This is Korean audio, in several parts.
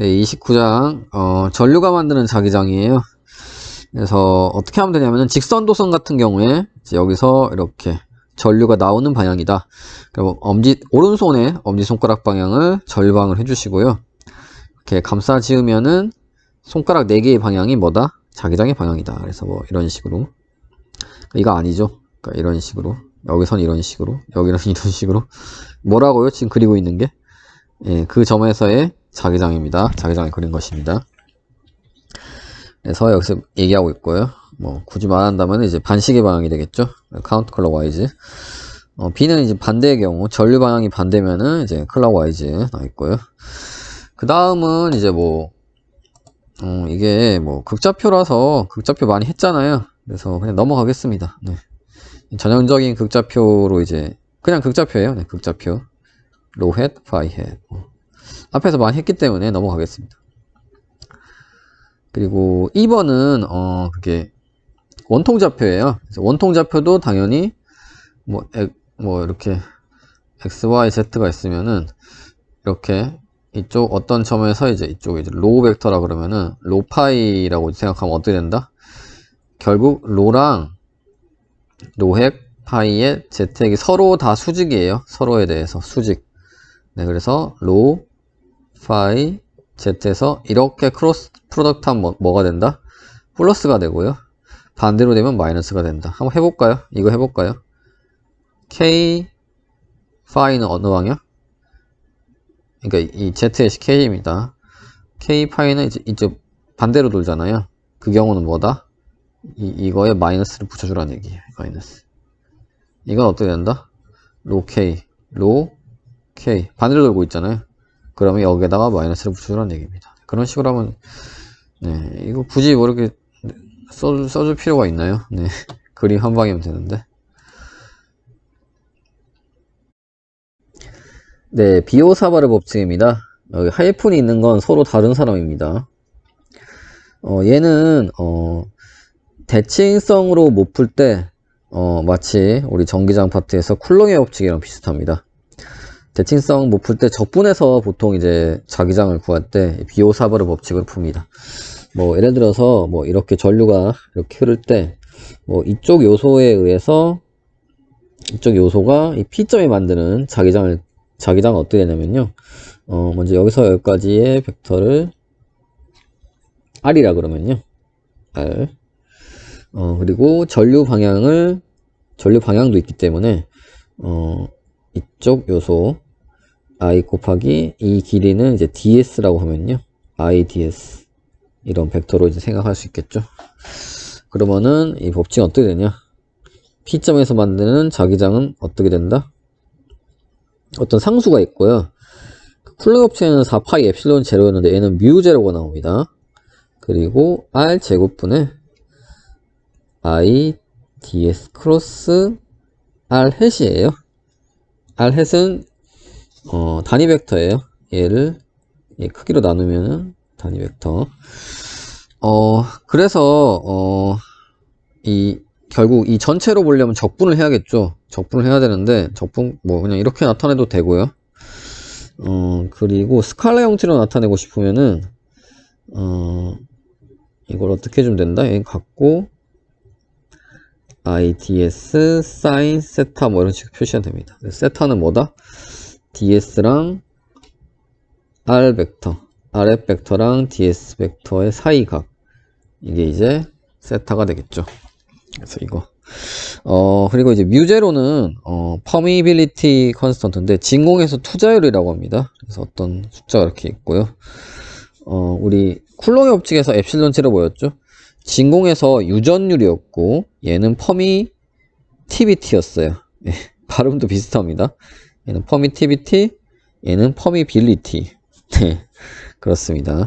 네, 29장 전류가 만드는 자기장이에요. 그래서 어떻게 하면 되냐면은 직선도선 같은 경우에 이제 여기서 이렇게 전류가 나오는 방향이다. 그리고 오른손에 엄지손가락 방향을 절방을 해주시고요. 이렇게 감싸 지으면은 손가락 4개의 방향이 뭐다? 자기장의 방향이다. 그래서 뭐 이런 식으로. 이거 아니죠. 그러니까 이런 식으로. 여기선 이런 식으로. 여기는 이런 식으로. 뭐라고요? 지금 그리고 있는 게? 예, 그 점에서의 자기장입니다. 자기장을 그린 것입니다. 그래서 여기서 얘기하고 있고요. 뭐 굳이 말한다면 이제 반시계 방향이 되겠죠. 카운트 클럭와이즈. B는 이제 반대의 경우 전류 방향이 반대면은 이제 클럭와이즈 나와 있고요. 그 다음은 이제 뭐 이게 뭐 극좌표라서 극좌표 많이 했잖아요. 그래서 그냥 넘어가겠습니다. 네. 전형적인 극좌표로 이제 그냥 극좌표예요. 네, 극좌표. 로우 헤드, 파이 헤드. 앞에서 많이 했기 때문에 넘어가겠습니다. 그리고 2번은 그게 원통좌표예요. 그래서 원통좌표도 당연히 뭐 이렇게 x, y, z가 있으면은 이렇게 이쪽 어떤 점에서 이제 이쪽에 이제 로우 벡터라 그러면은 로 파이라고 생각하면 어떻게 된다? 결국 로랑 로핵 파이의 z핵이 서로 다 수직이에요. 서로에 대해서 수직. 네, 그래서 로 파이 z에서 이렇게 크로스 프로덕트 하면 뭐가 된다? 플러스가 되고요. 반대로 되면 마이너스가 된다. 한번 해볼까요? 이거 해볼까요? k 파이는 어느 방향? 그러니까 이 z의 k입니다. k 파이는 이제 이쪽 반대로 돌잖아요. 그 경우는 뭐다? 이거에 마이너스를 붙여주라는 얘기예요. 마이너스. 이건 어떻게 된다? 로 k 반대로 돌고 있잖아요. 그러면 여기에다가 마이너스를 붙여주라는 얘기입니다. 그런 식으로 하면 네, 이거 굳이 뭐 이렇게 써줄 필요가 있나요? 네, 그림 한 방이면 되는데. 네, 비오사바르 법칙입니다. 여기 하이픈이 있는 건 서로 다른 사람입니다. 얘는 대칭성으로 못 풀 때 마치 우리 전기장 파트에서 쿨롱의 법칙이랑 비슷합니다. 대칭성 못 풀 때 적분해서 보통 이제 자기장을 구할 때 비오사바르 법칙을 풉니다. 뭐 예를 들어서 뭐 이렇게 전류가 이렇게 흐를 때 뭐 이쪽 요소에 의해서 이쪽 요소가 이 P점이 만드는 자기장은 어떻게 되냐면요. 먼저 여기서 여기까지의 벡터를 R이라 그러면요. R. 그리고 전류 방향도 있기 때문에 이쪽 요소 I 곱하기 이 길이는 이제 DS라고 하면요. IDS. 이런 벡터로 이제 생각할 수 있겠죠. 그러면은 이 법칙은 어떻게 되냐? P점에서 만드는 자기장은 어떻게 된다? 어떤 상수가 있고요. 쿨링 법칙에는 4파이 엡실론 제로였는데 얘는 뮤 제로가 나옵니다. 그리고 R 제곱분의 I ds 크로스 R 햇이에요. R 햇은 단위 벡터예요. 얘를 크기로 나누면 단위 벡터. 그래서 결국 이 전체로 보려면 적분을 해야겠죠. 적분을 해야 되는데 적분 뭐 그냥 이렇게 나타내도 되고요. 그리고 스칼라 형태로 나타내고 싶으면은 이걸 어떻게 해주면 된다? 얘 갖고 IDS 사인 세타 뭐 이런 식으로 표시가 됩니다. 세타는 뭐다? DS랑 R 벡터, RF 벡터랑 DS 벡터의 사이각. 이게 이제 세타가 되겠죠. 그래서 이거. 그리고 이제 뮤제로는 퍼미빌리티 컨스턴트인데 진공에서 투자율이라고 합니다. 그래서 어떤 숫자가 이렇게 있고요. 우리 쿨롱의 법칙에서 엡실론 제로 뭐였죠? 진공에서 유전율이었고 얘는 퍼미티비티였어요. 예, 발음도 비슷합니다. 얘는 퍼미티비티, 얘는 퍼미빌리티. 네, 그렇습니다.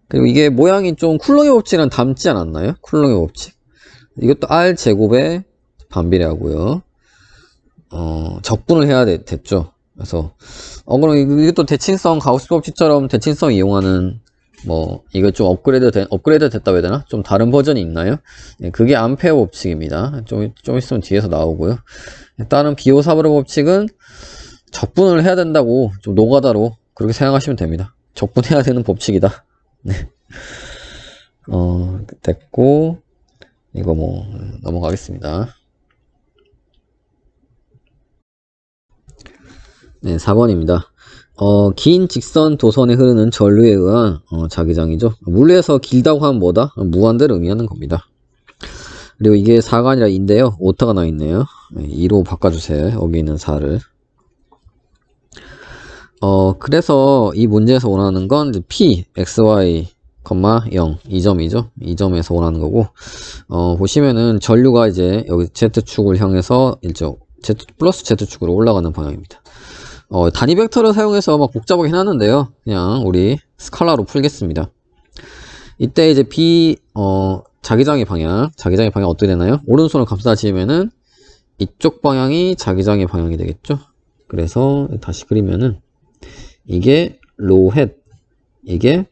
그리고 이게 모양이 좀 쿨롱의 법칙이랑 닮지 않았나요? 쿨롱의 법칙. 이것도 R 제곱에 반비례하고요. 적분을 해야 됐죠. 그래서 그럼 이것도 대칭성 가우스 법칙처럼 대칭성 이용하는 뭐 이거 좀 업그레이드 됐다고 해야 되나? 좀 다른 버전이 있나요? 네, 그게 암페어 법칙입니다. 좀 있으면 뒤에서 나오고요. 일단은 비오사바르 법칙은 적분을 해야 된다고 좀 노가다로 그렇게 생각하시면 됩니다. 적분해야 되는 법칙이다. 네. 됐고, 이거 뭐, 넘어가겠습니다. 네, 4번입니다. 긴 직선 도선에 흐르는 전류에 의한 자기장이죠. 물리에서 길다고 하면 뭐다? 무한대를 의미하는 겁니다. 그리고 이게 4가 아니라 2인데요. 오타가 나 있네요. 2로 바꿔주세요. 여기 있는 4를. 그래서 이 문제에서 원하는 건 이제 P, XY, 0, 이 점이죠. 이 점에서 원하는 거고, 보시면은 전류가 이제 여기 Z축을 향해서 Z 플러스 Z축으로 올라가는 방향입니다. 단위 벡터를 사용해서 막 복잡하게 해놨는데요. 그냥 우리 스칼라로 풀겠습니다. 이때 이제 자기장의 방향 어떻게 되나요? 오른손을 감싸지면은 이쪽 방향이 자기장의 방향이 되겠죠. 그래서 다시 그리면은 이게 로우 햇, 이게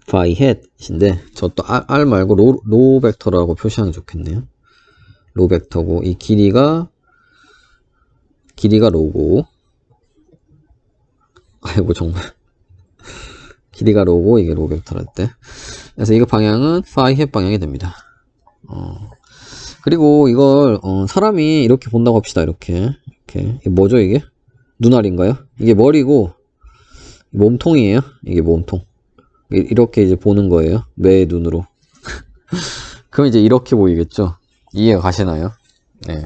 파이 햇인데 저 또 R 말고 로 벡터라고 표시하는 게 좋겠네요. 로 벡터고 이 길이가 로고, 아이고 정말 길이가 로고 이게 로 벡터랄 때, 그래서 이거 방향은 파이 햇 방향이 됩니다. 그리고 이걸 사람이 이렇게 본다고 합시다. 이렇게 이게 뭐죠? 이게 눈알인가요? 이게 머리고 몸통이에요. 이게 몸통. 이렇게 이제 보는 거예요. 뇌의 눈으로. 그럼 이제 이렇게 보이겠죠? 이해가 가시나요? 네.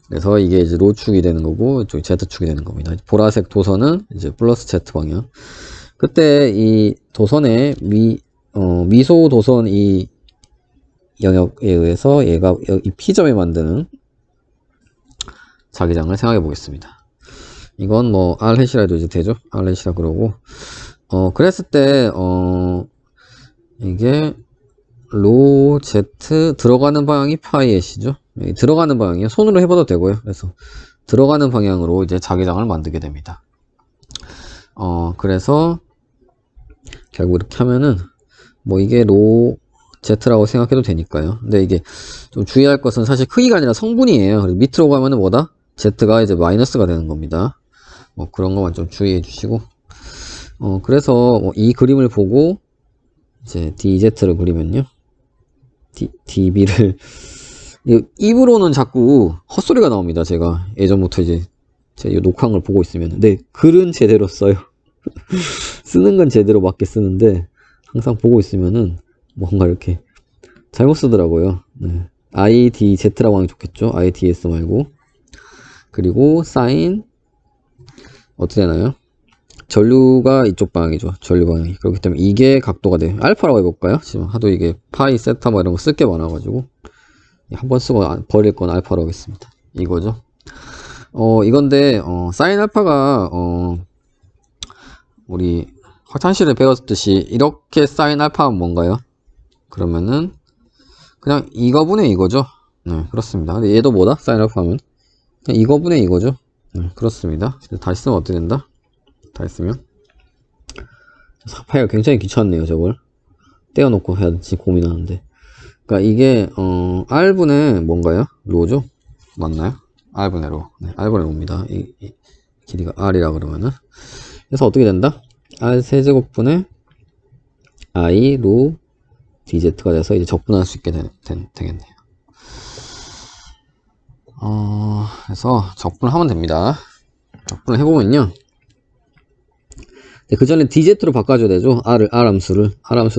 그래서 이게 이제 로축이 되는 거고, 이쪽이 Z축이 되는 겁니다. 보라색 도선은 이제 플러스 Z 방향. 그때 이 도선의 미소 도선 이 영역에 의해서 얘가 이 P점에 만드는 자기장을 생각해 보겠습니다. 이건 뭐 R햇이라 해도 이제 되죠? R햇이라 그러고, 그랬을 때, 이게, 로, Z, 들어가는 방향이 파이 햇이죠? 들어가는 방향이요. 손으로 해봐도 되고요. 그래서, 들어가는 방향으로 이제 자기장을 만들게 됩니다. 그래서, 결국 이렇게 하면은, 뭐 이게 로, Z라고 생각해도 되니까요. 근데 이게 좀 주의할 것은 사실 크기가 아니라 성분이에요. 그래서 밑으로 가면은 뭐다? Z가 이제 마이너스가 되는 겁니다. 뭐 그런 것만 좀 주의해 주시고, 그래서 이 그림을 보고 이제 DZ를 그리면요, DB를 입으로는 자꾸 헛소리가 나옵니다. 제가 예전부터 이제 제가 이 녹화한 걸 보고 있으면, 근데 글은 제대로 써요. 쓰는 건 제대로 맞게 쓰는데 항상 보고 있으면은 뭔가 이렇게 잘못 쓰더라고요. 네. IDZ라고 하는 게 좋겠죠. IDS 말고. 그리고 사인 어떻게 되나요? 전류가 이쪽 방향이죠. 전류 방향이. 그렇기 때문에 이게 각도가 돼요. 알파라고 해볼까요? 지금 하도 이게 파이, 세타 뭐 이런 거 쓸 게 많아가지고 한번 쓰고 버릴 건 알파라고 하겠습니다. 이거죠. 이건데 사인 알파가 우리 확산실에 배웠듯이 이렇게 사인 알파는 뭔가요? 그러면은 그냥 이거분의 이거죠. 네, 그렇습니다. 근데 얘도 뭐다? 사인 알파 하면 그냥 이거분의 이거죠. 네, 그렇습니다. 다시 쓰면 어떻게 된다? 다 했으면 사파이가 굉장히 귀찮네요. 저걸 떼어놓고 해야 될지 고민하는데, 그러니까 이게 R분의 뭔가요? 로죠? 맞나요? R분의 로. 네, R분의 로입니다. 이 길이가 R이라 그러면은, 그래서 어떻게 된다? R 세제곱분의 I 로 DZ가 돼서 이제 적분할 수 있게 되겠네요. 그래서 적분을 하면 됩니다. 적분을 해보면요, 그 전에 DZ로 바꿔줘야 되죠. R 함수를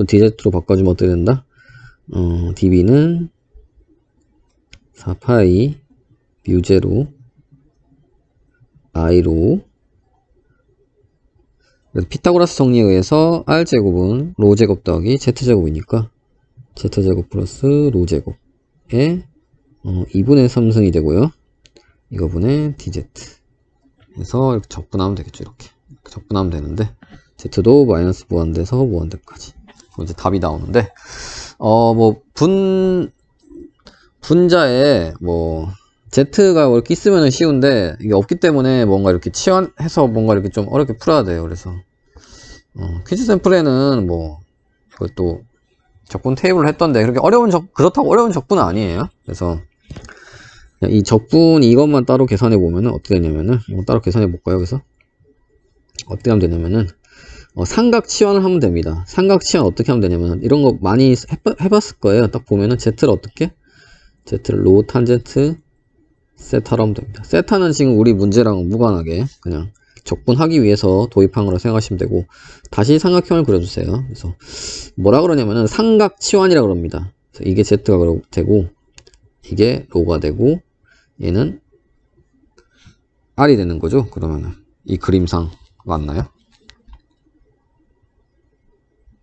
DZ로 바꿔주면 어떻게 된다? DB는 4파이 뮤제로 I로, 그래서 피타고라스 정리에 의해서 R제곱은 로제곱 더하기 Z제곱이니까 Z제곱 플러스 로제곱에 2분의 3승이 되고요. 이거분의 DZ. 그래서 이렇게 적분하면 되겠죠. 이렇게 적분하면 되는데, Z도 마이너스 무한대에서 무한대까지. 이제 답이 나오는데, 뭐 분자에 뭐 Z가 이렇게 있으면 쉬운데 이게 없기 때문에 뭔가 이렇게 치환해서 뭔가 이렇게 좀 어렵게 풀어야 돼요. 그래서 퀴즈 샘플에는 뭐 이것도 적분 테이블을 했던데 그렇게 그렇다고 어려운 적분은 아니에요. 그래서 이 적분 이것만 따로 계산해 보면은 어떻게 되냐면은, 이거 따로 계산해 볼까요? 그래서 어떻게 하면 되냐면은 삼각 치환을 하면 됩니다. 삼각 치환 어떻게 하면 되냐면 이런 거 많이 해봤을 거예요. 딱 보면은 Z를 어떻게? Z를 로 탄젠트 세타로 하면 됩니다. 세타는 지금 우리 문제랑 무관하게 그냥 적분하기 위해서 도입한 거라 생각하시면 되고, 다시 삼각형을 그려주세요. 그래서 뭐라 그러냐면은 삼각 치환이라고 그럽니다. 그래서 이게 Z가 되고 이게 로가 되고 얘는 R이 되는 거죠. 그러면은 이 그림상 맞나요?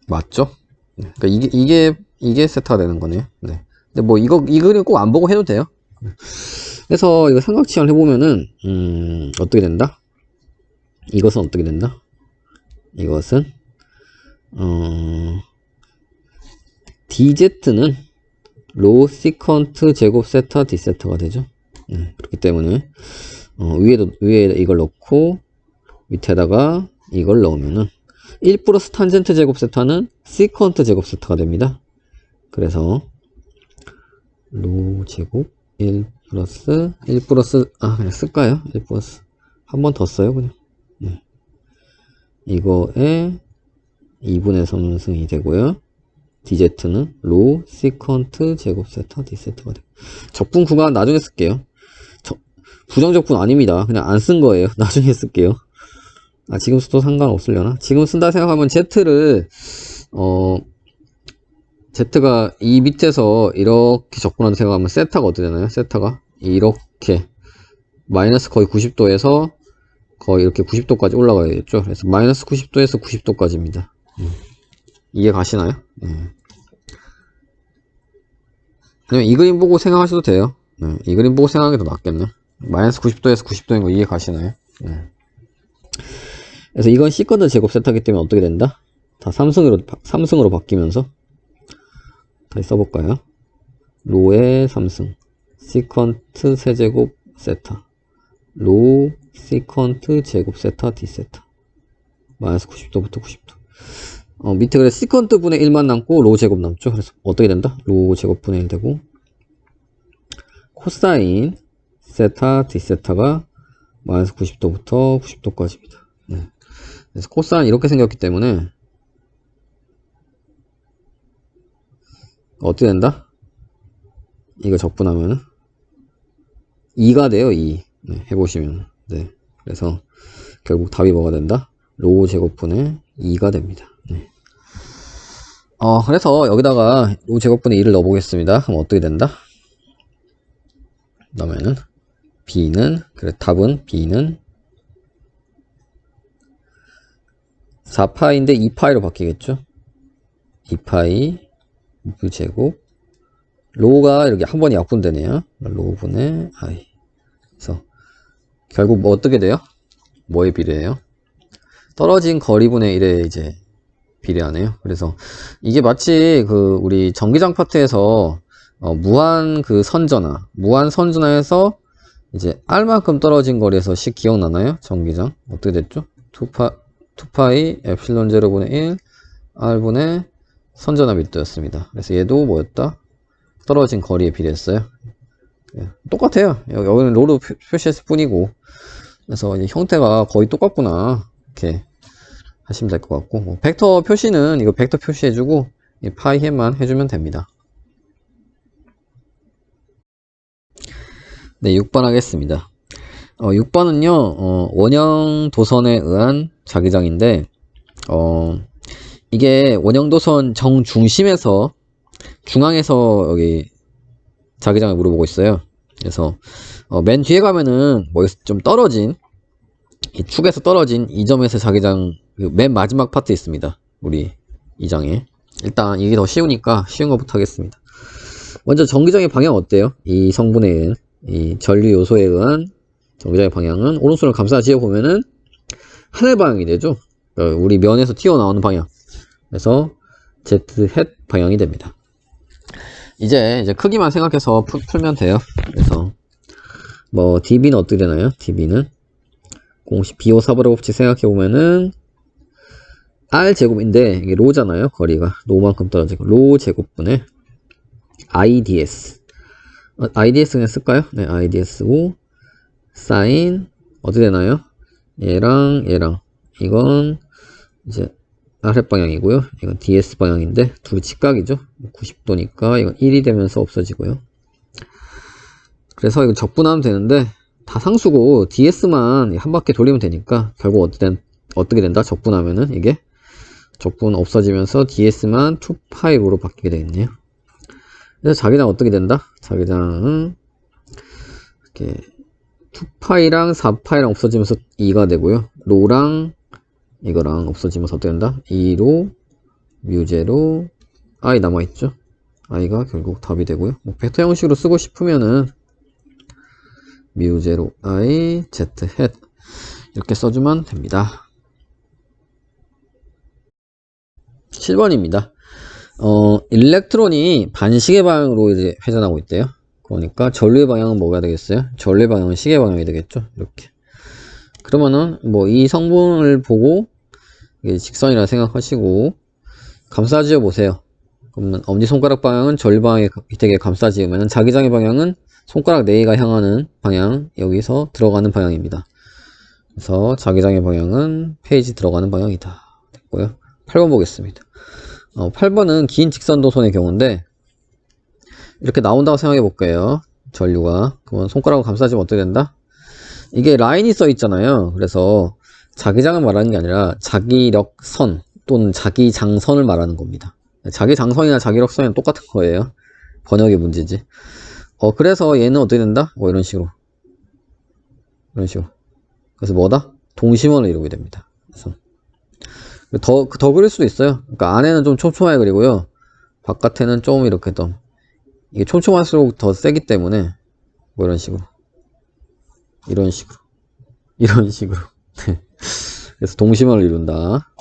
맞죠? 네. 그러니까 이게 세타가 되는 거네요. 네. 근데 뭐 이 그림 꼭 안 보고 해도 돼요. 그래서 이거 삼각 치환을 해보면은 어떻게 된다? 이것은 어떻게 된다? 이것은 DZ는 로 시컨트 제곱 세타 D 세타가 되죠. 그렇기 때문에 위에 이걸 넣고 밑에다가 이걸 넣으면은 1 플러스 탄젠트 제곱 세타는 시컨트 제곱 세타가 됩니다. 그래서 로 제곱 1 플러스 그냥 쓸까요? 1 플러스 한 번 더 써요 그냥. 이거에 2분의 3승이 되고요. DZ는 로 시컨트 제곱 세타 D 세타가 돼요. 적분 구간 나중에 쓸게요. 부정적분 아닙니다. 그냥 안 쓴 거예요. 나중에 쓸게요. 지금 써도 상관없으려나? 지금 쓴다 생각하면 Z가 이 밑에서 이렇게 적분한다 생각하면 세타가 어떻게 되나요? 세타가 이렇게 마이너스 거의 90도에서 거의 이렇게 90도까지 올라가야겠죠. 그래서 마이너스 90도에서 90도까지입니다. 이해 가시나요? 아니면 이 그림 보고 생각하셔도 돼요. 이 그림 보고 생각하는 게 더 낫겠네. 마이너스 90도에서 90도인 거 이해 가시나요? 그래서 이건 시컨트 제곱 세타이기 때문에 어떻게 된다? 다 3승으로 바뀌면서 다시 써볼까요? 로의 3승 시컨트 세제곱 세타 로 시컨트 제곱 세타 D 세타 마이너스 90도부터 90도. 밑에 그래 시컨트 분의 1만 남고 로 제곱 남죠. 그래서 어떻게 된다? 로 제곱 분의 1 되고 코사인 세타 D 세타가 마이너스 90도부터 90도까지입니다. 그래서 코사인 이렇게 생겼기 때문에 어떻게 된다? 이거 적분하면 2가 돼요. 2. 해보시면. 그래서 결국 답이 뭐가 된다? 로 제곱분의 2가 됩니다. 그래서 여기다가 로 제곱분의 2를 넣어보겠습니다. 그럼 어떻게 된다? 그러면은 답은 B는 4파이인데 2파이로 바뀌겠죠? 2파이 무제곱 로가 이렇게 한 번에 약분되네요. 로분의 I. 그래서 결국 뭐 어떻게 돼요? 뭐에 비례해요? 떨어진 거리분의 1에 이제 비례하네요. 그래서 이게 마치 우리 전기장 파트에서 무한 선전화에서 이제 R만큼 떨어진 거리에서 식 기억나나요? 전기장 어떻게 됐죠? 2파이 엡실론 0분의 1 R분의 선전화 밀도였습니다. 그래서 얘도 뭐였다? 떨어진 거리에 비례했어요. 똑같아요. 여기는 로로 표시했을 뿐이고, 그래서 이제 형태가 거의 똑같구나 이렇게 하시면 될 것 같고, 뭐 벡터 표시는 이거 벡터 표시해주고 이 파이 해만 해주면 됩니다. 네, 6번 하겠습니다. 6번은요 원형 도선에 의한 자기장인데 이게 원형 도선 정중심에서 중앙에서 여기 자기장을 물어보고 있어요. 그래서 맨 뒤에 가면은 뭐 좀 떨어진 이 축에서 떨어진 이 점에서 자기장 맨 마지막 파트 있습니다. 우리 이 장에 일단 이게 더 쉬우니까 쉬운 것부터 하겠습니다. 먼저 전기장의 방향 어때요? 이 성분에 의한 이 전류 요소에 의한 전기장의 방향은 오른손을 감싸 지어 보면은 하늘 방향이 되죠. 우리 면에서 튀어나오는 방향. 그래서 Z 햇 방향이 됩니다. 이제 크기만 생각해서 풀면 돼요. 그래서 뭐 dB는 어떻게 되나요? dB는 공식 비오사브르 법칙 생각해 보면은 R 제곱인데 이게 로잖아요. 거리가 로만큼 떨어지고 로 제곱분의 IDS. IDS 그냥 쓸까요? 네, IDS고 사인 어떻게 되나요? 얘랑 이건 이제 아랫 방향이고요. 이건 ds 방향인데 둘이 직각이죠. 90도니까 이건 1이 되면서 없어지고요. 그래서 이거 적분하면 되는데 다 상수고 ds만 한 바퀴 돌리면 되니까 결국 어떻게 된다? 적분하면은 이게 적분 없어지면서 ds만 2파이로 바뀌게 되겠네요. 그래서 자기장 어떻게 된다? 자기장은 이렇게 2파이랑 4파이랑 없어지면서 2가 되고요. 로랑 이거랑 없어지면서 어떻게 된다? 2로 뮤제로 i 남아있죠. i가 결국 답이 되고요. 뭐 벡터 형식으로 쓰고 싶으면은 뮤제로 i z 헷 이렇게 써주면 됩니다. 7번입니다. 일렉트론이 반시계 방향으로 이제 회전하고 있대요. 그러니까 전류의 방향은 뭐가 되겠어요? 전류의 방향은 시계 방향이 되겠죠. 이렇게. 그러면은 뭐 이 성분을 보고 이게 직선이라 생각하시고 감싸지어 보세요. 그러면 엄지손가락 방향은 전류 방향에 되게 감싸지으면 자기장의 방향은 손가락 4개가 향하는 방향, 여기서 들어가는 방향입니다. 그래서 자기장의 방향은 페이지 들어가는 방향이다. 됐고요. 8번 보겠습니다. 8번은 긴 직선도선의 경우인데 이렇게 나온다고 생각해 볼게요. 전류가. 그러면 손가락으로 감싸지면 어떻게 된다? 이게 라인이 써 있잖아요. 그래서 자기장을 말하는 게 아니라 자기력선 또는 자기장선을 말하는 겁니다. 자기장선이나 자기력선은 똑같은 거예요. 번역의 문제지. 그래서 얘는 어떻게 된다? 이런 식으로. 이런 식으로. 그래서 뭐다? 동심원을 이루게 됩니다. 그래서 더 그릴 수도 있어요. 그러니까 안에는 좀 촘촘하게 그리고요. 바깥에는 좀 이렇게 더 이게 촘촘할수록 더 세기 때문에 뭐 이런 식으로. 이런 식으로. 이런 식으로. 그래서 동심원을 이룬다.